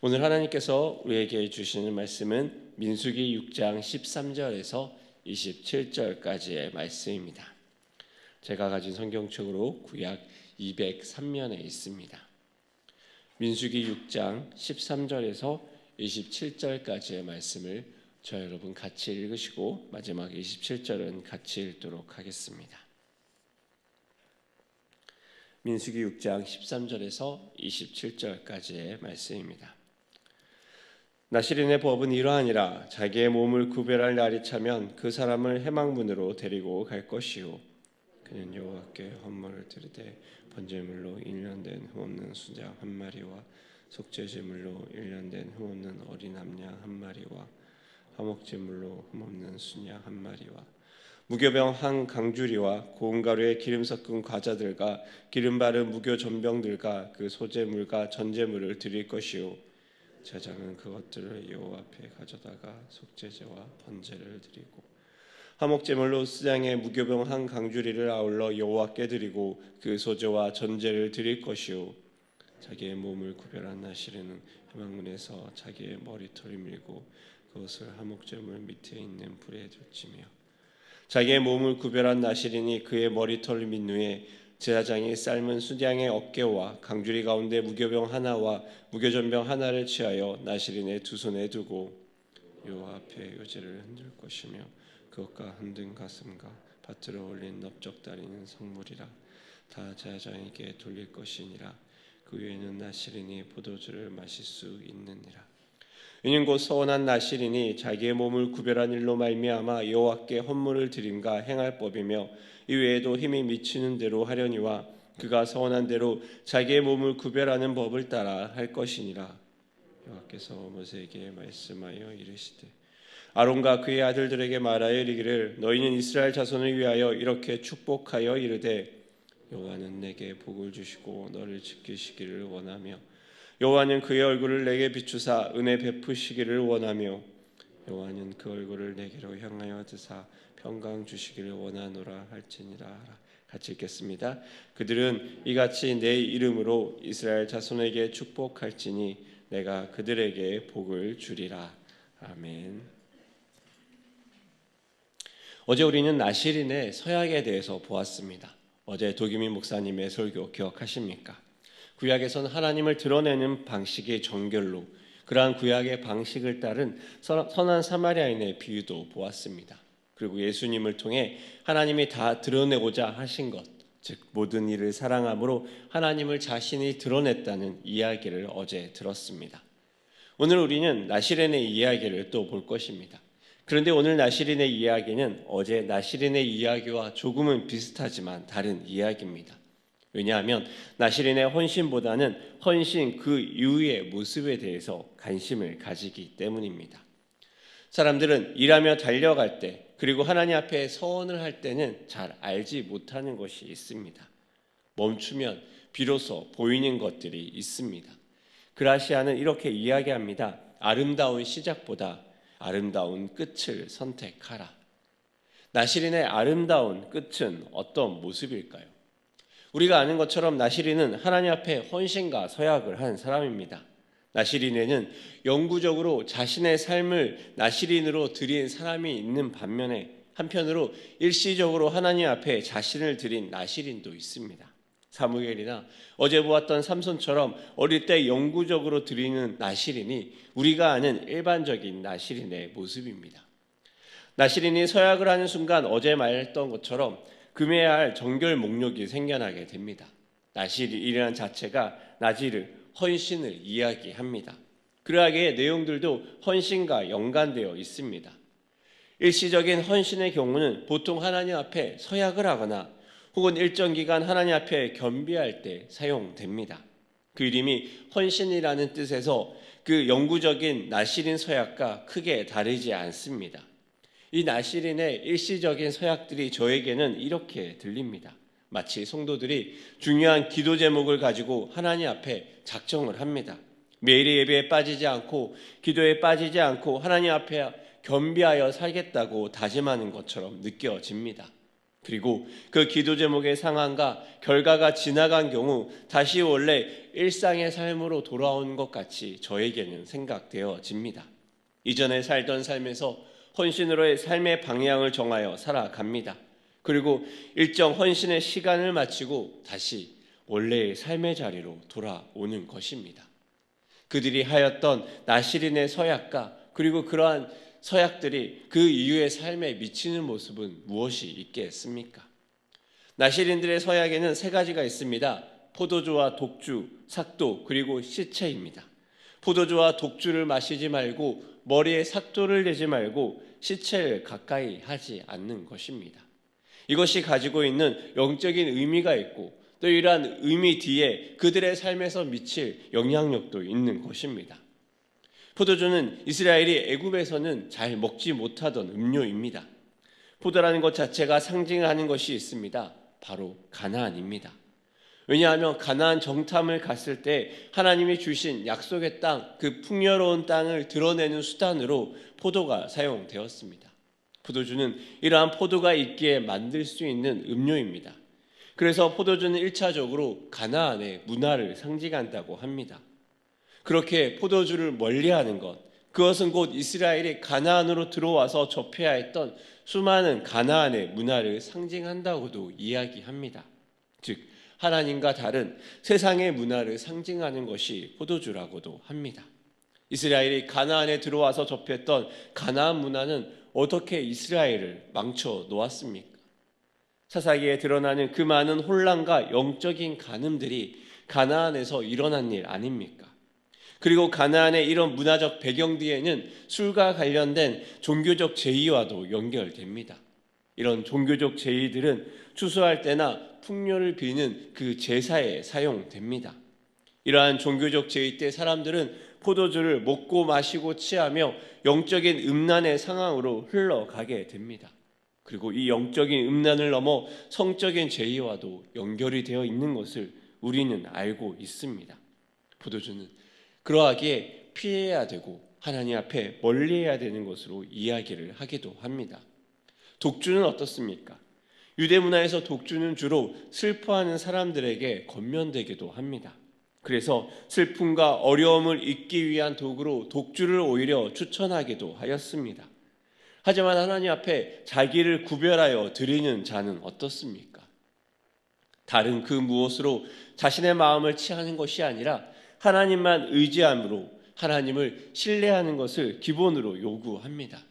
오늘 하나님께서 우리에게 주시는 말씀은 민수기 6장 13절에서 27절까지의 말씀입니다. 제가 가진 성경책으로 구약 203면에 있습니다. 민수기 6장 13절에서 27절까지의 말씀을 저 여러분 같이 읽으시고 마지막 27절은 같이 읽도록 하겠습니다. 민수기 6장 13절에서 27절까지의 말씀입니다. 나실인의 법은 이러하니라. 자기의 몸을 구별할 날이 차면 그 사람을 회막문으로 데리고 갈 것이요, 그는 여호와께 헌물을 드리되 번제물로 1년 된 흠없는 수작 한 마리와 속죄제물로 1년 된 흠없는 어린 암양 한 마리와 화목제물로 흠없는 순양 한 마리와 무교병 한 강주리와 고운 가루에 기름 섞은 과자들과 기름 바른 무교 전병들과 그 소제물과 전제물을 드릴 것이요, 제장은 그것들을 여호와 앞에 가져다가 속죄제와 번제를 드리고 화목제물로 스장의 무교병 한 강주리를 아울러 여호와께 드리고 그 소제와 전제를 드릴 것이요, 자기의 몸을 구별한 나실에는 회막문에서 자기의 머리털을 밀고 그것을 화목제물 밑에 있는 불에 둘지며, 자기의 몸을 구별한 나실인이 그의 머리털을 민 후에 제사장이 삶은 수장의 어깨와 강주리 가운데 무교병 하나와 무교전병 하나를 취하여 나실인의 두 손에 두고 여호와 앞에 요제를 흔들 것이며, 그것과 흔든 가슴과 밭으로 올린 넓적다리는 성물이라 다 제사장에게 돌릴 것이니라. 그 외에는 나실인이 포도주를 마실 수 있느니라. 이는 곧 서원한 나실인이 자기의 몸을 구별한 일로 말미암아 여호와께 헌물을 드림과 행할 법이며, 이 외에도 힘이 미치는 대로 하려니와 그가 서원한 대로 자기의 몸을 구별하는 법을 따라 할 것이니라. 여호와께서 모세에게 말씀하여 이르시되 아론과 그의 아들들에게 말하여 이르기를, 너희는 이스라엘 자손을 위하여 이렇게 축복하여 이르되, 여호와는 내게 복을 주시고 너를 지키시기를 원하며, 여호와는 그의 얼굴을 내게 비추사 은혜 베푸시기를 원하며, 여호와는 그 얼굴을 내게로 향하여 드사 평강 주시기를 원하노라 할지니라. 같이 읽겠습니다. 그들은 이같이 내 이름으로 이스라엘 자손에게 축복할지니 내가 그들에게 복을 주리라. 아멘. 어제 우리는 나실인의 서약에 대해서 보았습니다. 어제 도기민 목사님의 설교 기억하십니까? 구약에서는 하나님을 드러내는 방식의 정결로 그러한 구약의 방식을 따른 선한 사마리아인의 비유도 보았습니다. 그리고 예수님을 통해 하나님이 다 드러내고자 하신 것, 즉 모든 일을 사랑함으로 하나님을 자신이 드러냈다는 이야기를 어제 들었습니다. 오늘 우리는 나실인의 이야기를 또 볼 것입니다. 그런데 오늘 나실인의 이야기는 어제 나실인의 이야기와 조금은 비슷하지만 다른 이야기입니다. 왜냐하면 나실인의 헌신보다는 헌신 그 이후의 모습에 대해서 관심을 가지기 때문입니다. 사람들은 일하며 달려갈 때, 그리고 하나님 앞에 서원을 할 때는 잘 알지 못하는 것이 있습니다. 멈추면 비로소 보이는 것들이 있습니다. 그라시아는 이렇게 이야기합니다. 아름다운 시작보다 아름다운 끝을 선택하라. 나실인의 아름다운 끝은 어떤 모습일까요? 우리가 아는 것처럼 나실인은 하나님 앞에 헌신과 서약을 한 사람입니다. 나실인에는 영구적으로 자신의 삶을 나실인으로 드린 사람이 있는 반면에 한편으로 일시적으로 하나님 앞에 자신을 드린 나실인도 있습니다. 사무엘이나 어제 보았던 삼손처럼 어릴 때 영구적으로 드리는 나실인이 우리가 아는 일반적인 나실인의 모습입니다. 나실인이 서약을 하는 순간 어제 말했던 것처럼 금해야 할 정결 목록이 생겨나게 됩니다. 나실인이라는 자체가 나지르, 헌신을 이야기합니다. 그러하기에 내용들도 헌신과 연관되어 있습니다. 일시적인 헌신의 경우는 보통 하나님 앞에 서약을 하거나 혹은 일정 기간 하나님 앞에 겸비할 때 사용됩니다. 그 이름이 헌신이라는 뜻에서 그 영구적인 나실인 서약과 크게 다르지 않습니다. 이 나실인의 일시적인 서약들이 저에게는 이렇게 들립니다. 마치 성도들이 중요한 기도 제목을 가지고 하나님 앞에 작정을 합니다. 매일의 예배에 빠지지 않고 기도에 빠지지 않고 하나님 앞에 겸비하여 살겠다고 다짐하는 것처럼 느껴집니다. 그리고 그 기도 제목의 상황과 결과가 지나간 경우 다시 원래 일상의 삶으로 돌아온 것 같이 저에게는 생각되어집니다. 이전에 살던 삶에서 헌신으로의 삶의 방향을 정하여 살아갑니다. 그리고 일정 헌신의 시간을 마치고 다시 원래의 삶의 자리로 돌아오는 것입니다. 그들이 하였던 나시린의 서약과 그리고 그러한 서약들이 그 이후의 삶에 미치는 모습은 무엇이 있겠습니까? 나시린들의 서약에는 세 가지가 있습니다. 포도주와 독주, 삭도, 그리고 시체입니다. 포도주와 독주를 마시지 말고 머리에 삭도를 내지 말고 시체를 가까이 하지 않는 것입니다. 이것이 가지고 있는 영적인 의미가 있고 또 이러한 의미 뒤에 그들의 삶에서 미칠 영향력도 있는 것입니다. 포도주는 이스라엘이 애굽에서는 잘 먹지 못하던 음료입니다. 포도라는 것 자체가 상징하는 것이 있습니다. 바로 가나안입니다. 왜냐하면 가나안 정탐을 갔을 때 하나님이 주신 약속의 땅, 그 풍요로운 땅을 드러내는 수단으로 포도가 사용되었습니다. 포도주는 이러한 포도가 있기에 만들 수 있는 음료입니다. 그래서 포도주는 1차적으로 가나안의 문화를 상징한다고 합니다. 그렇게 포도주를 멀리하는 것, 그것은 곧 이스라엘이 가나안으로 들어와서 접해야 했던 수많은 가나안의 문화를 상징한다고도 이야기합니다. 즉 하나님과 다른 세상의 문화를 상징하는 것이 포도주라고도 합니다. 이스라엘이 가나안에 들어와서 접했던 가나안 문화는 어떻게 이스라엘을 망쳐 놓았습니까? 사사기에 드러나는 그 많은 혼란과 영적인 간음들이 가나안에서 일어난 일 아닙니까? 그리고 가나안의 이런 문화적 배경 뒤에는 술과 관련된 종교적 제의와도 연결됩니다. 이런 종교적 제의들은 추수할 때나 풍요를 비는 그 제사에 사용됩니다. 이러한 종교적 제의 때 사람들은 포도주를 먹고 마시고 취하며 영적인 음란의 상황으로 흘러가게 됩니다. 그리고 이 영적인 음란을 넘어 성적인 제의와도 연결이 되어 있는 것을 우리는 알고 있습니다. 포도주는 그러하기에 피해야 되고 하나님 앞에 멀리해야 되는 것으로 이야기를 하기도 합니다. 독주는 어떻습니까? 유대 문화에서 독주는 주로 슬퍼하는 사람들에게 권면되기도 합니다. 그래서 슬픔과 어려움을 잊기 위한 도구로 독주를 오히려 추천하기도 하였습니다. 하지만 하나님 앞에 자기를 구별하여 드리는 자는 어떻습니까? 다른 그 무엇으로 자신의 마음을 취하는 것이 아니라 하나님만 의지함으로 하나님을 신뢰하는 것을 기본으로 요구합니다.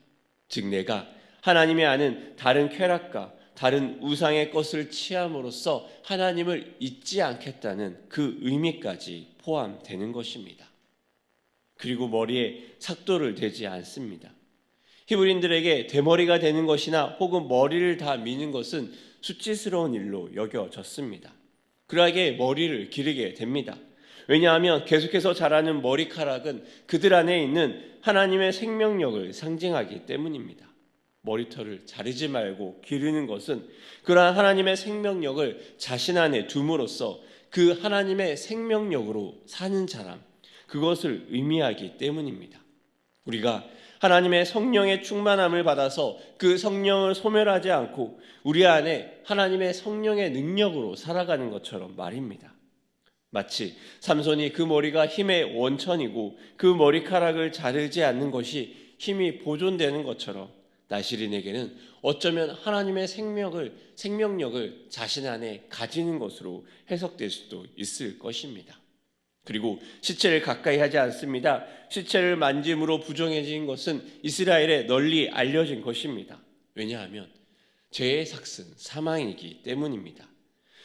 즉 내가 하나님이 아는 다른 쾌락과 다른 우상의 것을 취함으로써 하나님을 잊지 않겠다는 그 의미까지 포함되는 것입니다. 그리고 머리에 삭도를 대지 않습니다. 히브리인들에게 대머리가 되는 것이나 혹은 머리를 다 미는 것은 수치스러운 일로 여겨졌습니다. 그러하게 머리를 기르게 됩니다. 왜냐하면 계속해서 자라는 머리카락은 그들 안에 있는 하나님의 생명력을 상징하기 때문입니다. 머리털을 자르지 말고 기르는 것은 그러한 하나님의 생명력을 자신 안에 둠으로써 그 하나님의 생명력으로 사는 사람, 그것을 의미하기 때문입니다. 우리가 하나님의 성령의 충만함을 받아서 그 성령을 소멸하지 않고 우리 안에 하나님의 성령의 능력으로 살아가는 것처럼 말입니다. 마치 삼손이 그 머리가 힘의 원천이고 그 머리카락을 자르지 않는 것이 힘이 보존되는 것처럼 나시린에게는 어쩌면 하나님의 생명력을 자신 안에 가지는 것으로 해석될 수도 있을 것입니다. 그리고 시체를 가까이 하지 않습니다. 시체를 만짐으로 부정해진 것은 이스라엘에 널리 알려진 것입니다. 왜냐하면 죄의 삭은 사망이기 때문입니다.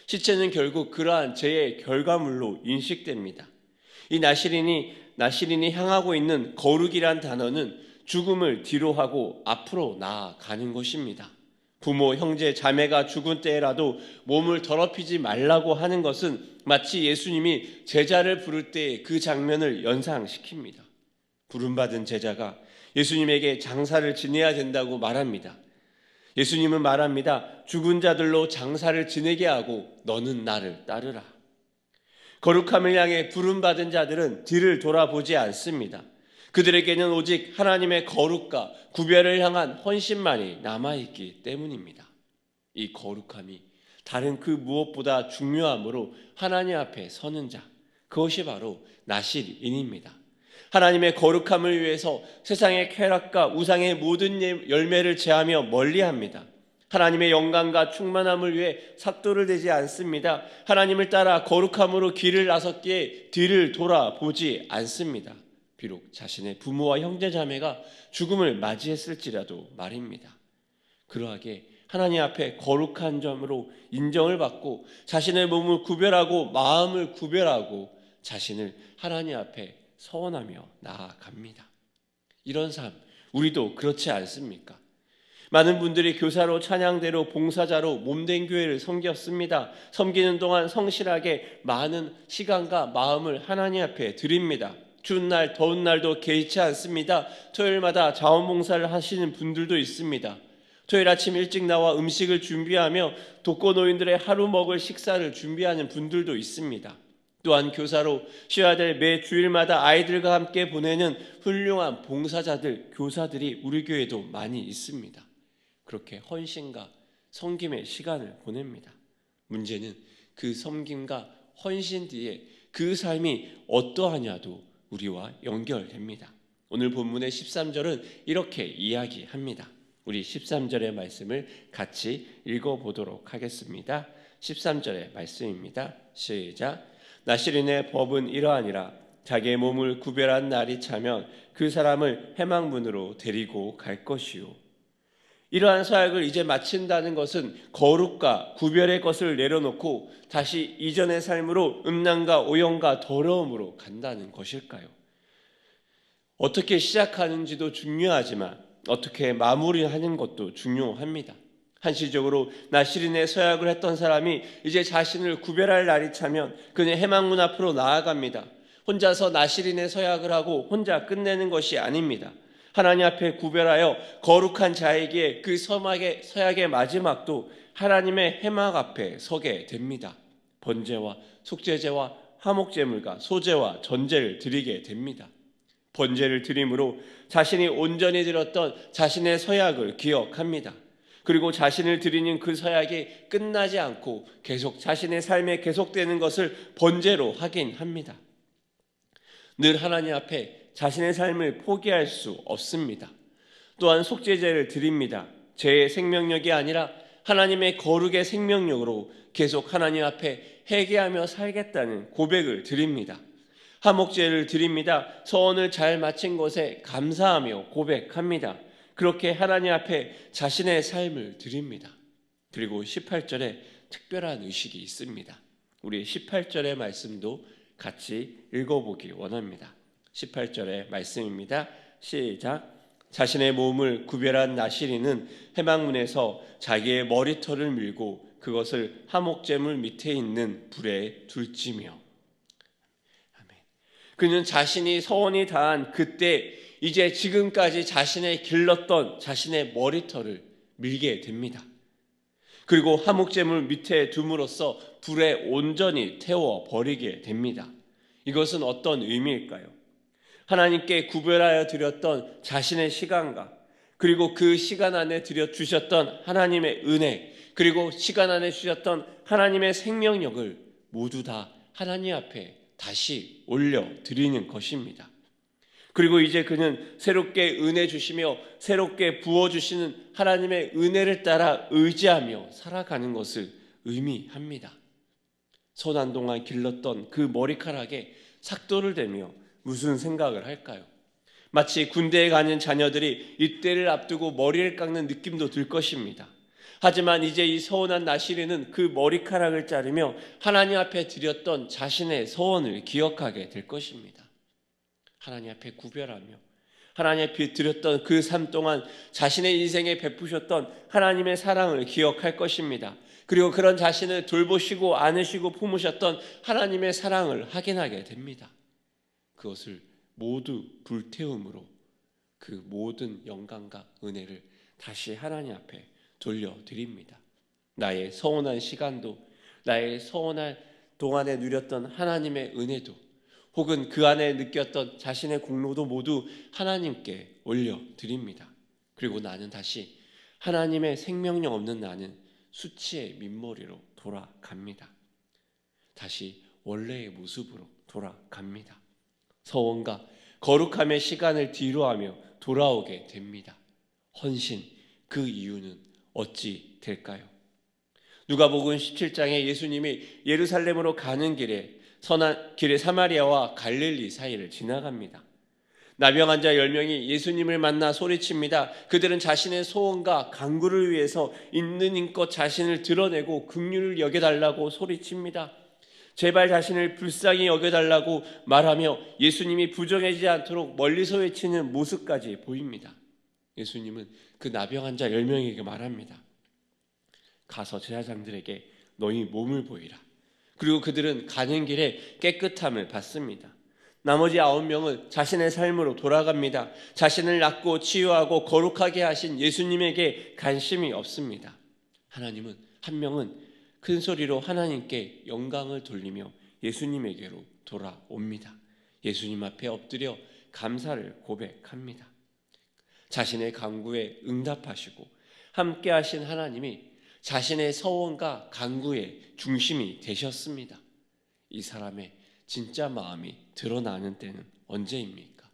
시체는 결국 그러한 죄의 결과물로 인식됩니다. 이 나시린이 향하고 있는 거룩이란 단어는 죽음을 뒤로하고 앞으로 나아가는 것입니다. 부모, 형제, 자매가 죽은 때라도 몸을 더럽히지 말라고 하는 것은 마치 예수님이 제자를 부를 때의 그 장면을 연상시킵니다. 부름받은 제자가 예수님에게 장사를 지내야 된다고 말합니다. 예수님은 말합니다. 죽은 자들로 장사를 지내게 하고 너는 나를 따르라. 거룩함을 향해 부름받은 자들은 뒤를 돌아보지 않습니다. 그들에게는 오직 하나님의 거룩과 구별을 향한 헌신만이 남아있기 때문입니다. 이 거룩함이 다른 그 무엇보다 중요함으로 하나님 앞에 서는 자, 그것이 바로 나실인입니다. 하나님의 거룩함을 위해서 세상의 쾌락과 우상의 모든 열매를 제하며 멀리합니다. 하나님의 영광과 충만함을 위해 삭도를 대지 않습니다. 하나님을 따라 거룩함으로 길을 나섰기에 뒤를 돌아보지 않습니다. 비록 자신의 부모와 형제자매가 죽음을 맞이했을지라도 말입니다. 그러하게 하나님 앞에 거룩한 점으로 인정을 받고 자신의 몸을 구별하고 마음을 구별하고 자신을 하나님 앞에 서원하며 나아갑니다. 이런 삶, 우리도 그렇지 않습니까? 많은 분들이 교사로, 찬양대로, 봉사자로 몸된 교회를 섬겼습니다. 섬기는 동안 성실하게 많은 시간과 마음을 하나님 앞에 드립니다. 추운 날, 더운 날도 개의치 않습니다. 토요일마다 자원봉사를 하시는 분들도 있습니다. 토요일 아침 일찍 나와 음식을 준비하며 독거노인들의 하루 먹을 식사를 준비하는 분들도 있습니다. 또한 교사로 쉬어야 될 매 주일마다 아이들과 함께 보내는 훌륭한 봉사자들, 교사들이 우리 교회도 많이 있습니다. 그렇게 헌신과 섬김의 시간을 보냅니다. 문제는 그 섬김과 헌신 뒤에 그 삶이 어떠하냐도 우리와 연결됩니다. 오늘 본문의 13절은 이렇게 이야기합니다. 우리 13절의 말씀을 같이 읽어보도록 하겠습니다. 13절의 말씀입니다. 시작. 나실인의 법은 이러하니라. 자기의 몸을 구별한 날이 차면 그 사람을 회막문으로 데리고 갈 것이요. 이러한 사역을 이제 마친다는 것은 거룩과 구별의 것을 내려놓고 다시 이전의 삶으로 음란과 오염과 더러움으로 간다는 것일까요? 어떻게 시작하는지도 중요하지만 어떻게 마무리하는 것도 중요합니다. 한시적으로 나실인의 서약을 했던 사람이 이제 자신을 구별할 날이 차면 그는 회막문 앞으로 나아갑니다. 혼자서 나실인의 서약을 하고 혼자 끝내는 것이 아닙니다. 하나님 앞에 구별하여 거룩한 자에게 그 서약의 마지막도 하나님의 회막 앞에 서게 됩니다. 번제와 속죄제와 화목제물과 소제와 전제를 드리게 됩니다. 번제를 드림으로 자신이 온전히 드렸던 자신의 서약을 기억합니다. 그리고 자신을 드리는 그 서약이 끝나지 않고 계속 자신의 삶에 계속되는 것을 번제로 확인합니다. 늘 하나님 앞에 자신의 삶을 포기할 수 없습니다. 또한 속죄제를 드립니다. 죄의 생명력이 아니라 하나님의 거룩의 생명력으로 계속 하나님 앞에 회개하며 살겠다는 고백을 드립니다. 화목제를 드립니다. 서원을 잘 마친 것에 감사하며 고백합니다. 그렇게 하나님 앞에 자신의 삶을 드립니다. 그리고 18절에 특별한 의식이 있습니다. 우리 18절의 말씀도 같이 읽어보기 원합니다. 18절의 말씀입니다. 시작. 자신의 몸을 구별한 나실인은 회막문에서 자기의 머리털을 밀고 그것을 화목제물 밑에 있는 불에 둘지며. 아멘. 그는 자신이 서원이 다한 그때 이제 지금까지 자신의 길렀던 자신의 머리털을 밀게 됩니다. 그리고 화목제물 밑에 둠으로써 불에 온전히 태워버리게 됩니다. 이것은 어떤 의미일까요? 하나님께 구별하여 드렸던 자신의 시간과 그리고 그 시간 안에 주셨던 하나님의 은혜 그리고 시간 안에 주셨던 하나님의 생명력을 모두 다 하나님 앞에 다시 올려드리는 것입니다. 그리고 이제 그는 새롭게 은혜 주시며 새롭게 부어주시는 하나님의 은혜를 따라 의지하며 살아가는 것을 의미합니다. 선한 동안 길렀던 그 머리카락에 삭도를 대며 무슨 생각을 할까요? 마치 군대에 가는 자녀들이 입대를 앞두고 머리를 깎는 느낌도 들 것입니다. 하지만 이제 이 서원한 나실인은 그 머리카락을 자르며 하나님 앞에 드렸던 자신의 서원을 기억하게 될 것입니다. 하나님 앞에 구별하며 하나님 앞에 드렸던 그 삶 동안 자신의 인생에 베푸셨던 하나님의 사랑을 기억할 것입니다. 그리고 그런 자신을 돌보시고 안으시고 품으셨던 하나님의 사랑을 확인하게 됩니다. 그것을 모두 불태움으로 그 모든 영광과 은혜를 다시 하나님 앞에 돌려드립니다. 나의 서운한 시간도 나의 서운한 동안에 누렸던 하나님의 은혜도 혹은 그 안에 느꼈던 자신의 공로도 모두 하나님께 올려드립니다. 그리고 나는 다시 하나님의 생명력 없는 나는 수치의 민머리로 돌아갑니다. 다시 원래의 모습으로 돌아갑니다. 서원과 거룩함의 시간을 뒤로하며 돌아오게 됩니다. 헌신, 그 이유는 어찌 될까요? 누가복음 17장에 예수님이 예루살렘으로 가는 길에 사마리아와 갈릴리 사이를 지나갑니다. 나병 환자 10명이 예수님을 만나 소리칩니다. 그들은 자신의 소원과 간구를 위해서 있는 힘껏 자신을 드러내고 긍휼을 여겨달라고 소리칩니다. 제발 자신을 불쌍히 여겨달라고 말하며 예수님이 부정하지 않도록 멀리서 외치는 모습까지 보입니다. 예수님은 그 나병 환자 10명에게 말합니다. 가서 제사장들에게 너희 몸을 보이라. 그리고 그들은 가는 길에 깨끗함을 받습니다. 나머지 9명은 자신의 삶으로 돌아갑니다. 자신을 낫고 치유하고 거룩하게 하신 예수님에게 관심이 없습니다. 하나님은 한 명은 큰 소리로 하나님께 영광을 돌리며 예수님에게로 돌아옵니다. 예수님 앞에 엎드려 감사를 고백합니다. 자신의 간구에 응답하시고 함께 하신 하나님이 자신의 서원과 간구의 중심이 되셨습니다. 이 사람의 진짜 마음이 드러나는 때는 언제입니까?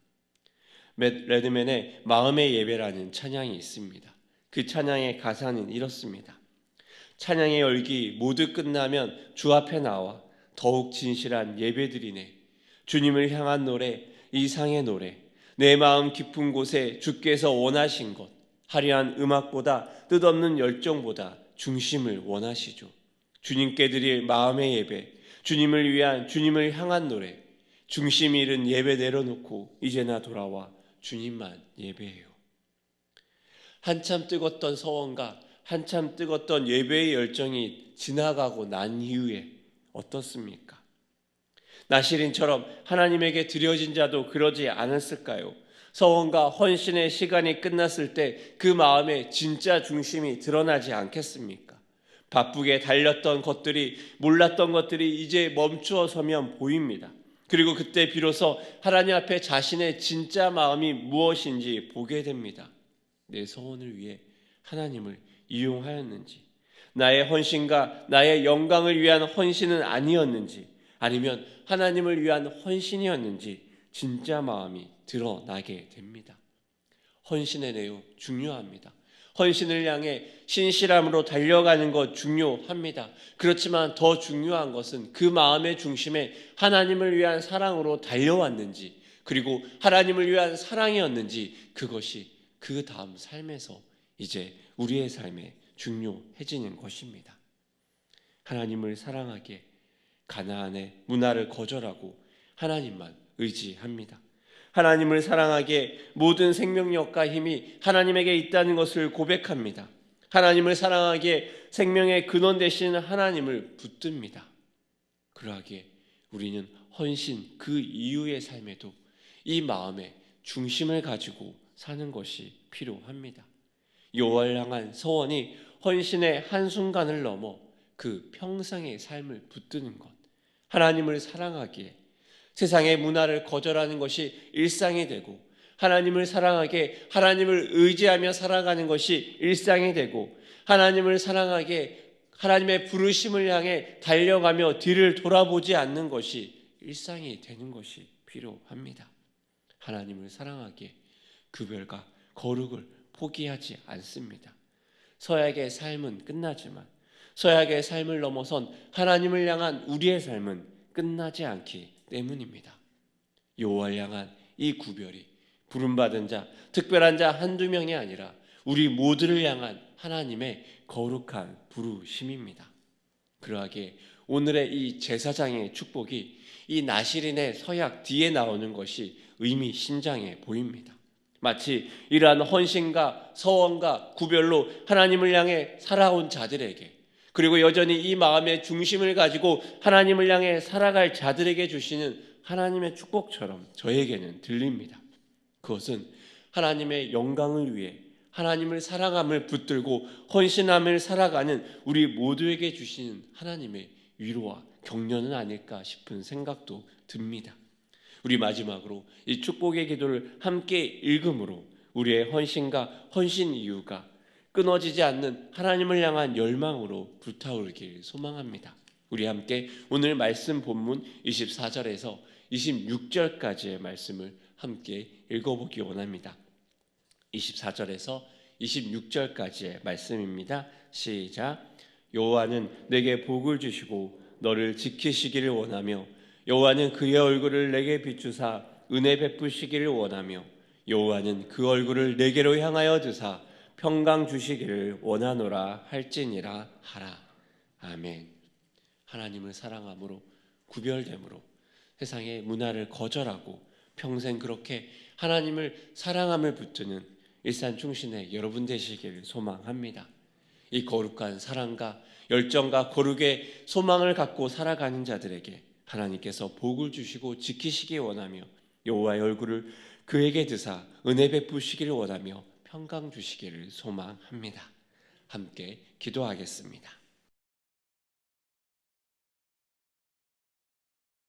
레드맨의 마음의 예배라는 찬양이 있습니다. 그 찬양의 가사는 이렇습니다. 찬양의 열기 모두 끝나면 주 앞에 나와 더욱 진실한 예배드리네. 주님을 향한 노래, 이상의 노래, 내 마음 깊은 곳에 주께서 원하신 것, 화려한 음악보다 뜻없는 열정보다 중심을 원하시죠. 주님께 드릴 마음의 예배, 주님을 위한 주님을 향한 노래, 중심 잃은 예배 내려놓고 이제나 돌아와 주님만 예배해요. 한참 뜨겁던 서원과 한참 뜨겁던 예배의 열정이 지나가고 난 이후에 어떻습니까? 나시린처럼 하나님에게 드려진 자도 그러지 않았을까요? 서원과 헌신의 시간이 끝났을 때 그 마음의 진짜 중심이 드러나지 않겠습니까? 바쁘게 달렸던 것들이, 몰랐던 것들이 이제 멈추어 서면 보입니다. 그리고 그때 비로소 하나님 앞에 자신의 진짜 마음이 무엇인지 보게 됩니다. 내 서원을 위해 하나님을 이용하였는지, 나의 헌신과 나의 영광을 위한 헌신은 아니었는지, 아니면 하나님을 위한 헌신이었는지 진짜 마음이 드러나게 됩니다. 헌신의 내용 중요합니다. 헌신을 향해 신실함으로 달려가는 것 중요합니다. 그렇지만 더 중요한 것은 그 마음의 중심에 하나님을 위한 사랑으로 달려왔는지, 그리고 하나님을 위한 사랑이었는지, 그것이 그 다음 삶에서 이제 우리의 삶에 중요해지는 것입니다. 하나님을 사랑하기에 가나안의 문화를 거절하고 하나님만 의지합니다. 하나님을 사랑하기에 모든 생명력과 힘이 하나님에게 있다는 것을 고백합니다. 하나님을 사랑하기에 생명의 근원 되시는 하나님을 붙듭니다. 그러하기에 우리는 헌신 그 이후의 삶에도 이 마음의 중심을 가지고 사는 것이 필요합니다. 여호와를 향한 서원이 헌신의 한순간을 넘어 그 평생의 삶을 붙드는 것, 하나님을 사랑하기에 세상의 문화를 거절하는 것이 일상이 되고, 하나님을 사랑하기에 하나님을 의지하며 살아가는 것이 일상이 되고, 하나님을 사랑하기에 하나님의 부르심을 향해 달려가며 뒤를 돌아보지 않는 것이 일상이 되는 것이 필요합니다. 하나님을 사랑하기에 구별과 거룩을 포기하지 않습니다. 서약의 삶은 끝나지만 서약의 삶을 넘어선 하나님을 향한 우리의 삶은 끝나지 않기 때문입니다. 여호와를 향한 이 구별이 부름받은 자, 특별한 자 한두 명이 아니라 우리 모두를 향한 하나님의 거룩한 부르심입니다. 그러하기에 오늘의 이 제사장의 축복이 이 나시린의 서약 뒤에 나오는 것이 의미심장해 보입니다. 마치 이러한 헌신과 서원과 구별로 하나님을 향해 살아온 자들에게, 그리고 여전히 이 마음의 중심을 가지고 하나님을 향해 살아갈 자들에게 주시는 하나님의 축복처럼 저에게는 들립니다. 그것은 하나님의 영광을 위해 하나님을 사랑함을 붙들고 헌신함을 살아가는 우리 모두에게 주시는 하나님의 위로와 격려는 아닐까 싶은 생각도 듭니다. 우리 마지막으로 이 축복의 기도를 함께 읽음으로 우리의 헌신과 헌신 이유가 끊어지지 않는 하나님을 향한 열망으로 불타오르길 소망합니다. 우리 함께 오늘 말씀 본문 24절에서 26절까지의 말씀을 함께 읽어보기 원합니다. 24절에서 26절까지의 말씀입니다. 시작. 여호와는 내게 복을 주시고 너를 지키시기를 원하며 여호와는 그의 얼굴을 내게 비추사 은혜 베푸시기를 원하며 여호와는 그 얼굴을 내게로 향하여 드사 평강 주시기를 원하노라 할지니라 하라. 아멘. 하나님을 사랑함으로 구별됨으로 세상의 문화를 거절하고 평생 그렇게 하나님을 사랑함을 붙드는 일산 충신의 여러분 되시기를 소망합니다. 이 거룩한 사랑과 열정과 거룩의 소망을 갖고 살아가는 자들에게 하나님께서 복을 주시고 지키시기 원하며 여호와의 얼굴을 그에게 드사 은혜 베푸시기를 원하며 평강 주시기를 소망합니다. 함께 기도하겠습니다.